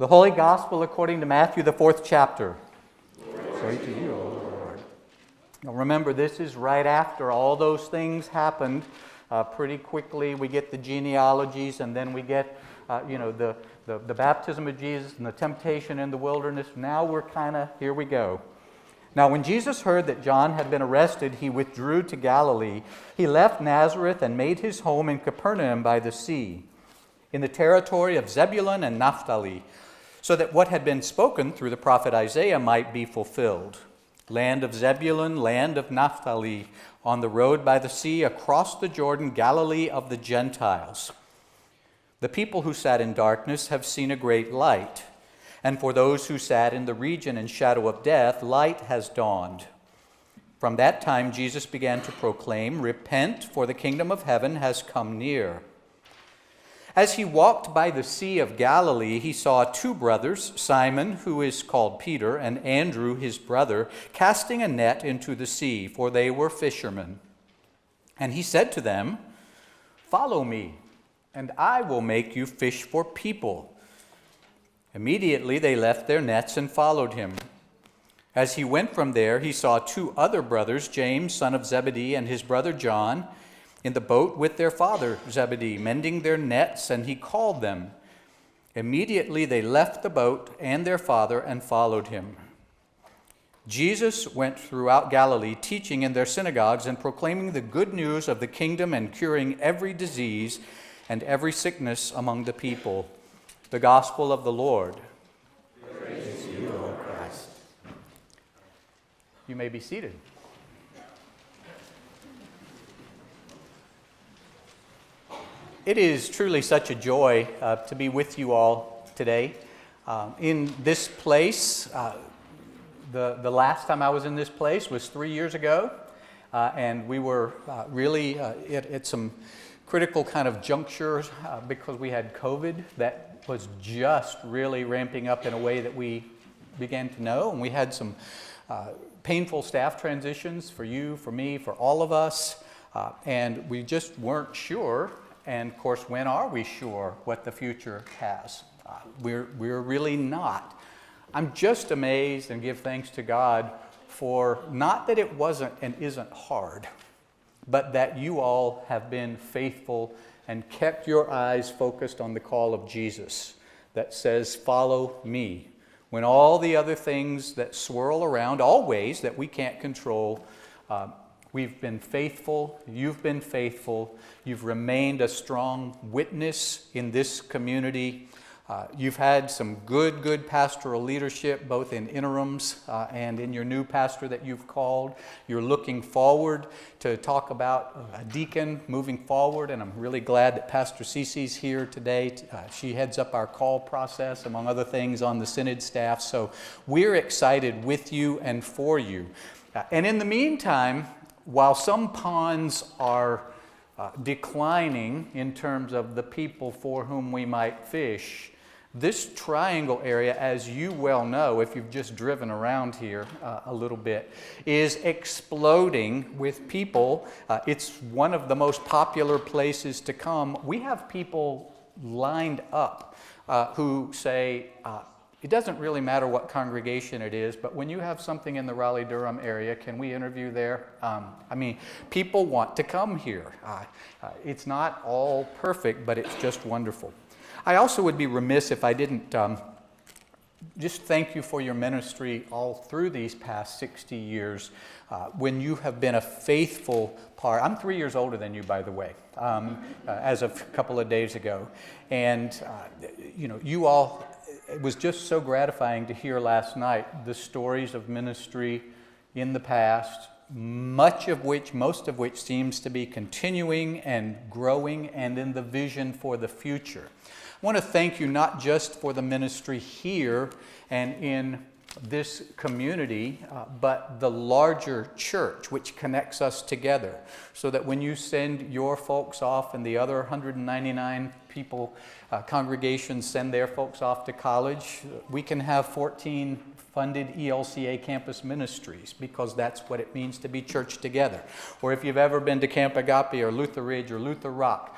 Holy Gospel according to Matthew, the 4th chapter. Glory to you, O Lord. Now remember, this is right after all those things happened. Pretty quickly we get the genealogies, and then we get the baptism of Jesus and the temptation in the wilderness. Now here we go. Now when Jesus heard that John had been arrested, he withdrew to Galilee. He left Nazareth and made his home in Capernaum by the sea, in the territory of Zebulun and Naphtali, so that what had been spoken through the prophet Isaiah might be fulfilled. Land of Zebulun, land of Naphtali, on the road by the sea, across the Jordan, Galilee of the Gentiles. The people who sat in darkness have seen a great light, and for those who sat in the region and shadow of death, light has dawned. From that time Jesus began to proclaim, "Repent, for the kingdom of heaven has come near." As he walked by the Sea of Galilee, he saw two brothers, Simon, who is called Peter, and Andrew, his brother, casting a net into the sea, for they were fishermen. And he said to them, "Follow me, and I will make you fish for people." Immediately they left their nets and followed him. As he went from there, he saw two other brothers, James, son of Zebedee, and his brother John, in the boat with their father Zebedee, mending their nets, and he called them. Immediately they left the boat and their father and followed him. Jesus went throughout Galilee, teaching in their synagogues and proclaiming the good news of the kingdom and curing every disease and every sickness among the people. The gospel of the Lord. Praise to you, O Christ. You may be seated. It is truly such a joy to be with you all today. In this place, the last time I was in this place was 3 years ago, and we were really at some critical kind of junctures because we had COVID that was just really ramping up in a way that we began to know, and we had some painful staff transitions for you, for me, for all of us, and we just weren't sure. And of course, when are we sure what the future has? We're really not. I'm just amazed and give thanks to God for not that it wasn't and isn't hard, but that you all have been faithful and kept your eyes focused on the call of Jesus that says, "Follow me." When all the other things that swirl around, always that we can't control, we've been faithful, you've been faithful, you've remained a strong witness in this community. You've had some good pastoral leadership, both in interims and in your new pastor that you've called. You're looking forward to talk about a deacon moving forward, and I'm really glad that Pastor Cece's here today. She heads up our call process, among other things, on the Synod staff. So we're excited with you and for you. And in the meantime, while some ponds are declining in terms of the people for whom we might fish, this triangle area, as you well know if you've just driven around here a little bit, is exploding with people. It's one of the most popular places to come. We have people lined up who say, it doesn't really matter what congregation it is, but when you have something in the Raleigh-Durham area, can we interview there? People want to come here. It's not all perfect, but it's just wonderful. I also would be remiss if I didn't just thank you for your ministry all through these past 60 years when you have been a faithful part. I'm 3 years older than you, by the way, as of a couple of days ago. And, you all, it was just so gratifying to hear last night the stories of ministry in the past, most of which seems to be continuing and growing, and in the vision for the future. I want to thank you not just for the ministry here and in this community, but the larger church which connects us together, so that when you send your folks off and the other 199 people, congregations send their folks off to college, we can have 14 funded ELCA campus ministries because that's what it means to be church together. Or if you've ever been to Camp Agape or Luther Ridge or Luther Rock,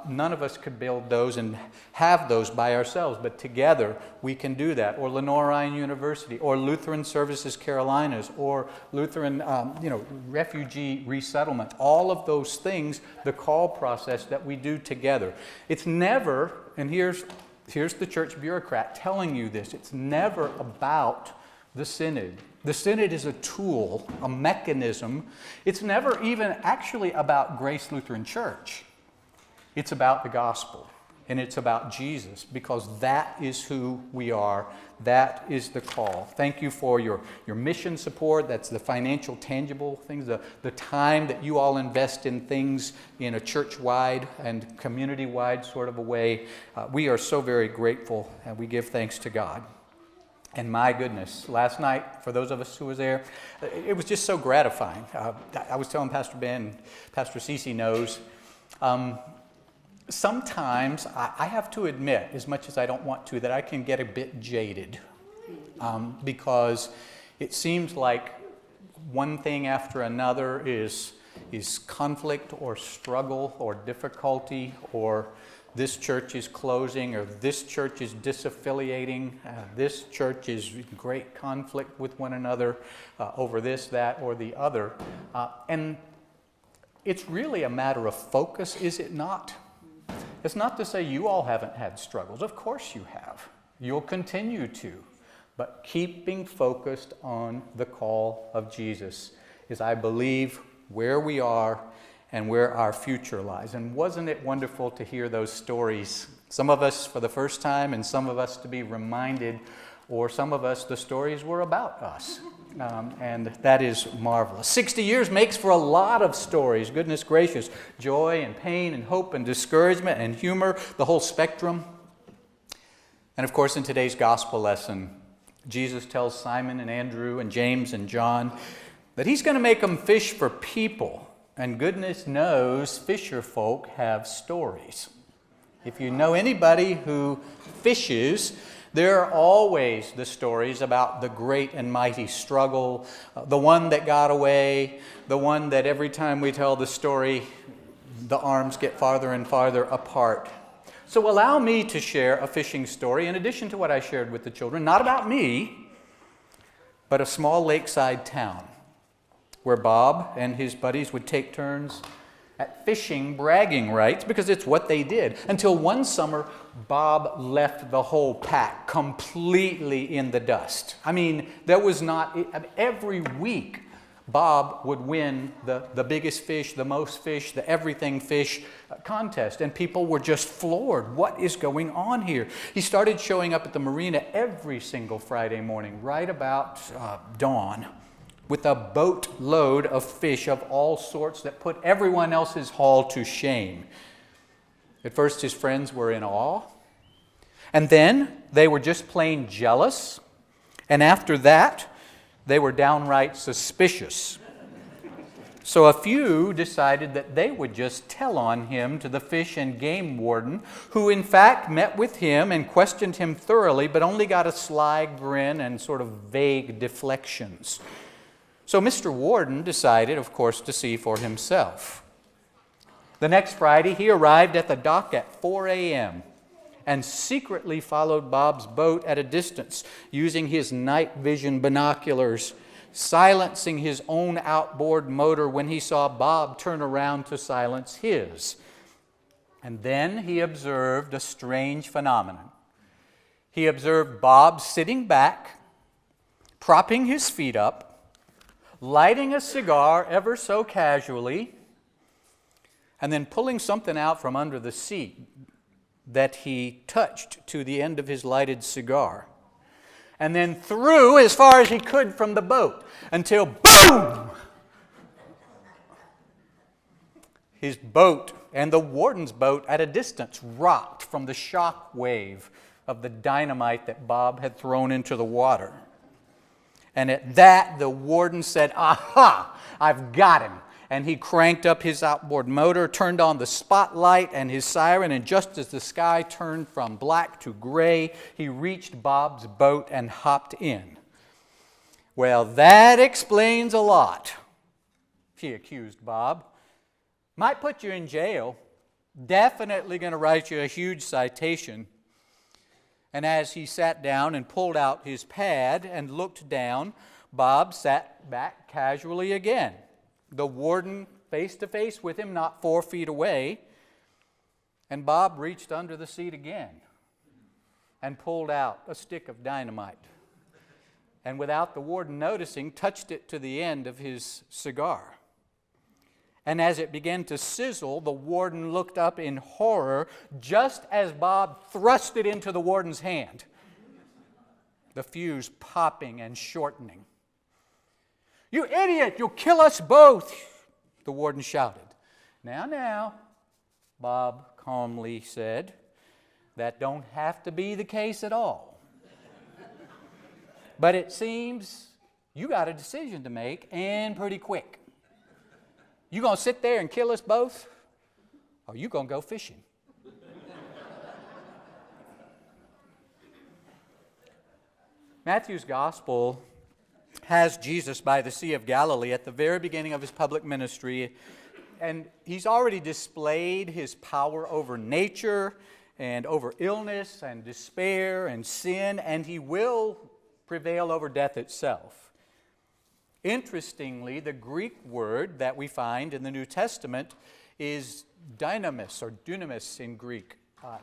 none of us could build those and have those by ourselves, but together we can do that. Or Lenore Ryan University, or Lutheran Services Carolinas, or Lutheran refugee resettlement. All of those things, the call process that we do together. It's never, and here's the church bureaucrat telling you this, it's never about the synod. The synod is a tool, a mechanism. It's never even actually about Grace Lutheran Church. It's about the gospel, and it's about Jesus, because that is who we are. That is the call. Thank you for your mission support. That's the financial, tangible things, the time that you all invest in things in a church-wide and community-wide sort of a way. We are so very grateful, and we give thanks to God. And my goodness, last night, for those of us who were there, it was just so gratifying. I was telling Pastor Ben, Pastor Cece knows, sometimes I have to admit, as much as I don't want to, that I can get a bit jaded because it seems like one thing after another is conflict or struggle or difficulty, or this church is closing, or this church is disaffiliating, this church is in great conflict with one another over this, that, or the other. And it's really a matter of focus, is it not? It's not to say you all haven't had struggles. Of course you have. You'll continue to. But keeping focused on the call of Jesus is, I believe, where we are and where our future lies. And wasn't it wonderful to hear those stories? Some of us for the first time, and some of us to be reminded, or some of us, the stories were about us. And that is marvelous. 60 years makes for a lot of stories, goodness gracious. Joy and pain and hope and discouragement and humor, the whole spectrum. And of course, in today's gospel lesson, Jesus tells Simon and Andrew and James and John that he's going to make them fish for people. And goodness knows fisher folk have stories. If you know anybody who fishes, there are always the stories about the great and mighty struggle, the one that got away, the one that every time we tell the story, the arms get farther and farther apart. So allow me to share a fishing story in addition to what I shared with the children, not about me, but a small lakeside town where Bob and his buddies would take turns at fishing bragging rights, because it's what they did. Until one summer, Bob left the whole pack completely in the dust. I mean, there was not, every week, Bob would win the biggest fish, the most fish, the everything fish contest. And people were just floored. What is going on here? He started showing up at the marina every single Friday morning, right about dawn, with a boatload of fish of all sorts that put everyone else's haul to shame. At first, his friends were in awe. And then they were just plain jealous. And after that, they were downright suspicious. So a few decided that they would just tell on him to the fish and game warden, who in fact met with him and questioned him thoroughly, but only got a sly grin and sort of vague deflections. So Mr. Warden decided, of course, to see for himself. The next Friday, he arrived at the dock at 4 a.m. and secretly followed Bob's boat at a distance using his night vision binoculars, silencing his own outboard motor when he saw Bob turn around to silence his. And then he observed a strange phenomenon. He observed Bob sitting back, propping his feet up, lighting a cigar ever so casually, and then pulling something out from under the seat that he touched to the end of his lighted cigar, and then threw as far as he could from the boat until, boom! His boat and the warden's boat at a distance rocked from the shock wave of the dynamite that Bob had thrown into the water. And at that, the warden said, "Aha, I've got him." And he cranked up his outboard motor, turned on the spotlight and his siren, and just as the sky turned from black to gray, he reached Bob's boat and hopped in. "Well, that explains a lot," she accused Bob. "Might put you in jail. Definitely going to write you a huge citation." And as he sat down and pulled out his pad and looked down, Bob sat back casually again, the warden face to face with him, not 4 feet away. And Bob reached under the seat again and pulled out a stick of dynamite. And without the warden noticing, touched it to the end of his cigar. And as it began to sizzle, the warden looked up in horror just as Bob thrust it into the warden's hand, the fuse popping and shortening. "You idiot, you'll kill us both," the warden shouted. Now, Bob calmly said, "that don't have to be the case at all. But it seems you got a decision to make, and pretty quick. You going to sit there and kill us both, or you going to go fishing?" Matthew's gospel has Jesus by the Sea of Galilee at the very beginning of his public ministry, and he's already displayed his power over nature and over illness and despair and sin, and he will prevail over death itself. Interestingly, the Greek word that we find in the New Testament is dynamis, or dunamis in Greek,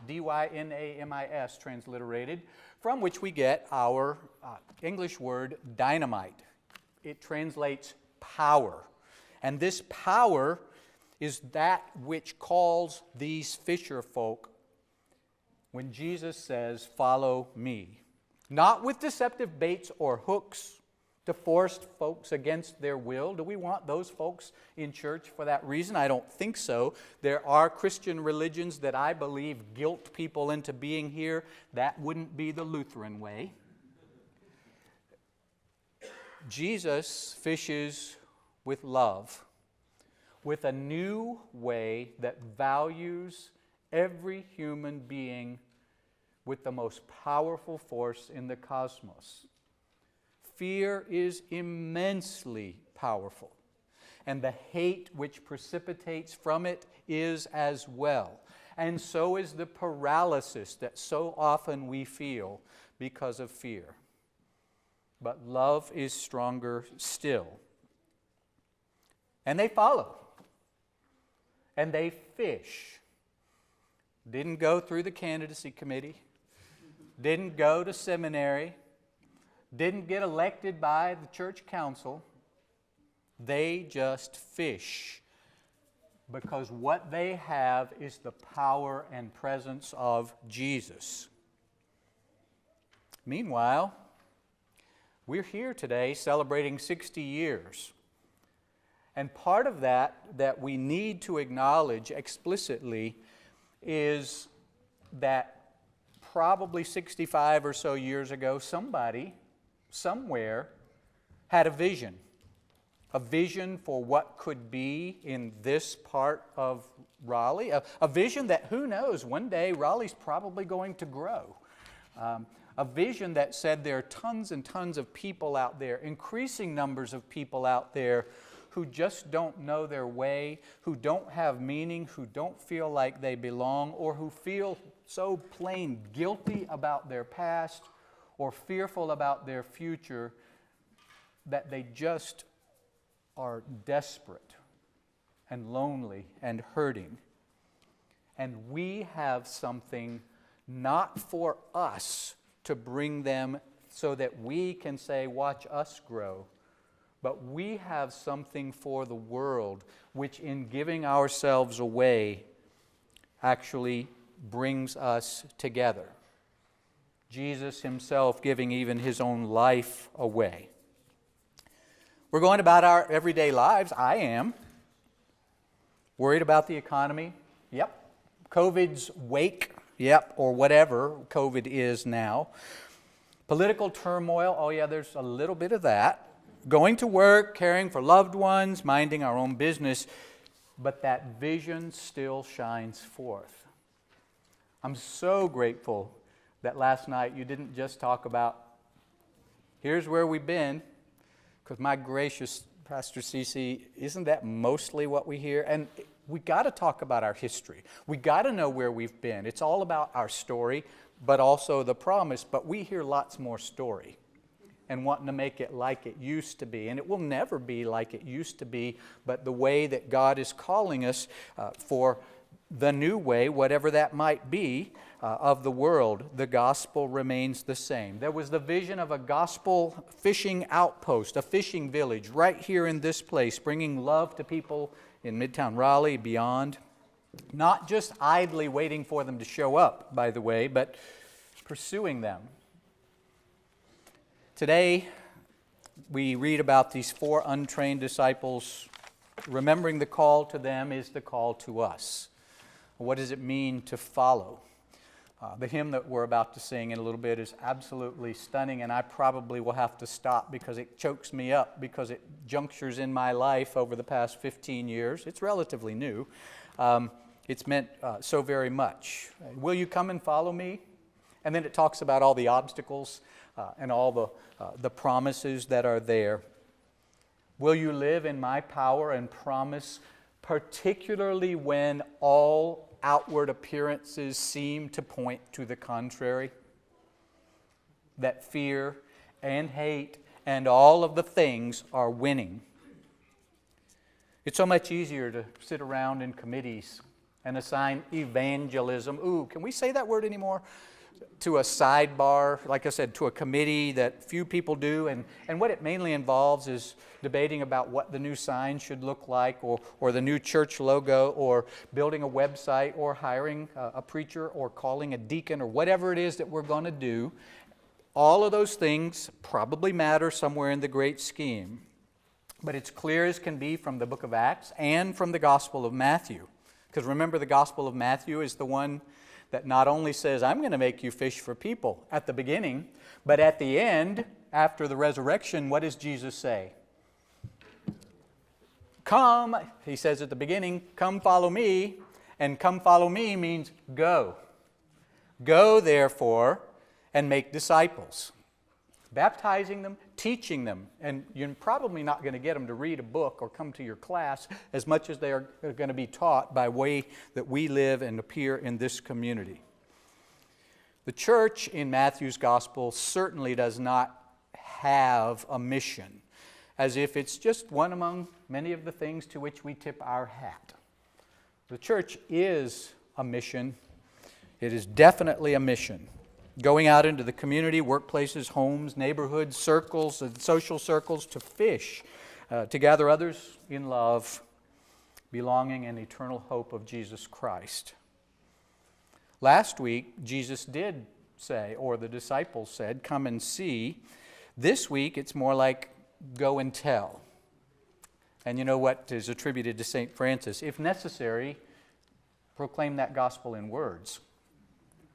D-Y-N-A-M-I-S transliterated, from which we get our English word dynamite. It translates power. And this power is that which calls these fisher folk when Jesus says, "Follow me." Not with deceptive baits or hooks to force folks against their will. Do we want those folks in church for that reason? I don't think so. There are Christian religions that I believe guilt people into being here. That wouldn't be the Lutheran way. Jesus fishes with love, with a new way that values every human being with the most powerful force in the cosmos. Fear is immensely powerful, and the hate which precipitates from it is as well. And so is the paralysis that so often we feel because of fear. But love is stronger still. And they follow, and they fish. Didn't go through the candidacy committee, didn't go to seminary, didn't get elected by the church council. They just fish because what they have is the power and presence of Jesus. Meanwhile, we're here today celebrating 60 years. And part of that we need to acknowledge explicitly is that probably 65 or so years ago, somebody somewhere had a vision for what could be in this part of Raleigh, a vision that, who knows, one day Raleigh's probably going to grow. A vision that said there are tons and tons of people out there, increasing numbers of people out there who just don't know their way, who don't have meaning, who don't feel like they belong, or who feel so plain guilty about their past or fearful about their future that they just are desperate and lonely and hurting. And we have something not for us to bring them so that we can say, "Watch us grow," but we have something for the world, which in giving ourselves away actually brings us together. Jesus himself giving even his own life away. We're going about our everyday lives. I am. Worried about the economy? Yep. COVID's wake? Yep. Or whatever COVID is now. Political turmoil? Oh yeah, there's a little bit of that. Going to work, caring for loved ones, minding our own business. But that vision still shines forth. I'm so grateful that last night you didn't just talk about, here's where we've been, Because my gracious Pastor Cece, isn't that mostly what we hear? And we got to talk about our history. We got to know where we've been. It's all about our story, but also the promise. But we hear lots more story and wanting to make it like it used to be. And it will never be like it used to be, but the way that God is calling us for the new way, whatever that might be, of the world, the gospel remains the same. There was the vision of a gospel fishing outpost, a fishing village right here in this place, bringing love to people in Midtown Raleigh, beyond. Not just idly waiting for them to show up, by the way, but pursuing them. Today, we read about these 4 untrained disciples. Remembering the call to them is the call to us. What does it mean to follow? The hymn that we're about to sing in a little bit is absolutely stunning, and I probably will have to stop because it chokes me up, because it junctures in my life over the past 15 years. It's relatively new. It's meant so very much. Will you come and follow me? And then it talks about all the obstacles and all the promises that are there. Will you live in my power and promise, particularly when all outward appearances seem to point to the contrary? That fear and hate and all of the things are winning. It's so much easier to sit around in committees and assign evangelism. Ooh, can we say that word anymore? To a sidebar, like I said, to a committee that few people do. And what it mainly involves is debating about what the new sign should look like, or the new church logo, or building a website, or hiring a preacher, or calling a deacon, or whatever it is that we're going to do. All of those things probably matter somewhere in the great scheme. But it's clear as can be from the book of Acts and from the Gospel of Matthew. Because remember, the Gospel of Matthew is the one that not only says, I'm going to make you fish for people at the beginning, but at the end, after the resurrection, what does Jesus say? Come, he says at the beginning, come follow me, and come follow me means go. Go, therefore, and make disciples, baptizing them, teaching them, and you're probably not going to get them to read a book or come to your class as much as they are going to be taught by way that we live and appear in this community. The church in Matthew's gospel certainly does not have a mission, as if it's just one among many of the things to which we tip our hat. The church is a mission. It is definitely a mission. Going out into the community, workplaces, homes, neighborhoods, circles, and social circles to fish, to gather others in love, belonging and eternal hope of Jesus Christ. Last week, Jesus did say, or the disciples said, come and see. This week, it's more like go and tell. And you know what is attributed to St. Francis? If necessary, proclaim that gospel in words,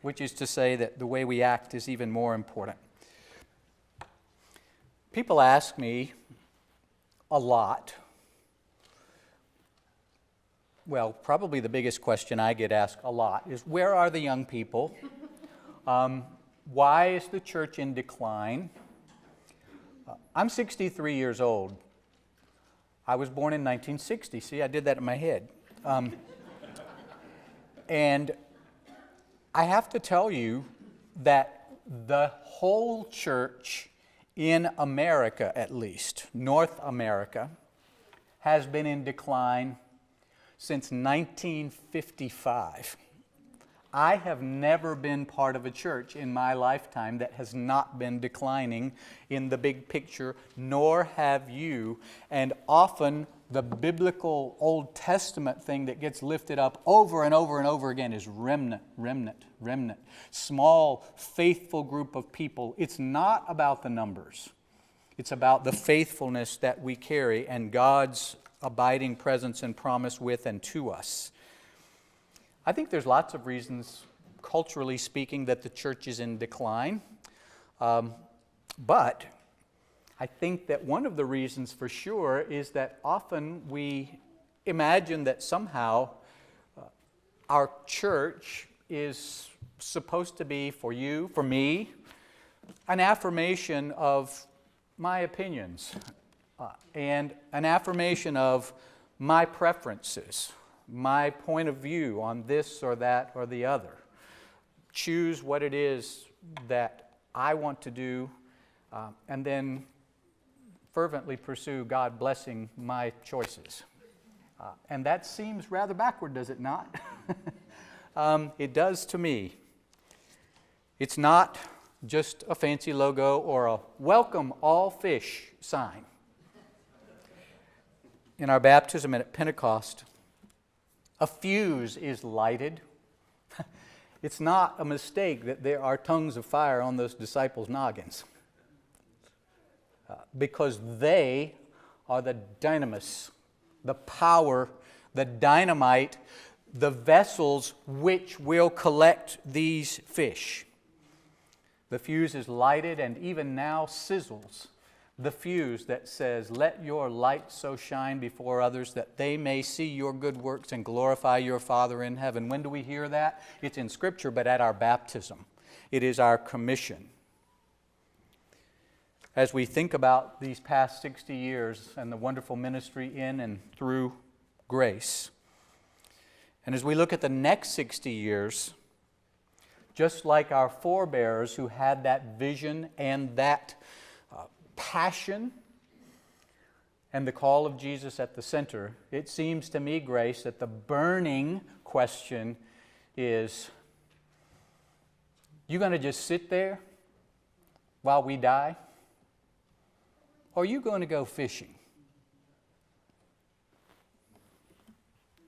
which is to say that the way we act is even more important. People ask me a lot. Well, probably the biggest question I get asked a lot is, where are the young people? Why is the church in decline? I'm 63 years old. I was born in 1960. See, I did that in my head. And I have to tell you that the whole church in America, at least, North America, has been in decline since 1955. I have never been part of a church in my lifetime that has not been declining in the big picture, nor have you. And often the biblical Old Testament thing that gets lifted up over and over and over again is remnant, remnant, remnant. Small, faithful group of people. It's not about the numbers. It's about the faithfulness that we carry and God's abiding presence and promise with and to us. I think there's lots of reasons, culturally speaking, that the church is in decline. But I think that one of the reasons for sure is that often we imagine that somehow our church is supposed to be, for you, for me, an affirmation of my opinions and an affirmation of my preferences, my point of view on this or that or the other. Choose what it is that I want to do, and then fervently pursue God blessing my choices. And that seems rather backward, does it not? It does to me. It's not just a fancy logo or a welcome all fish sign. In our baptism and at Pentecost, a fuse is lighted. It's not a mistake that there are tongues of fire on those disciples' noggins. Because they are the dynamis, the power, the dynamite, the vessels which will collect these fish. The fuse is lighted and even now sizzles. The fuse that says, "Let your light so shine before others that they may see your good works and glorify your Father in heaven." When do we hear that? It's in Scripture, but at our baptism. It is our commission. As we think about these past 60 years and the wonderful ministry in and through Grace, and as we look at the next 60 years, just like our forebears who had that vision and that passion and the call of Jesus at the center, it seems to me, Grace, that the burning question is, you going to just sit there while we die? Or are you going to go fishing?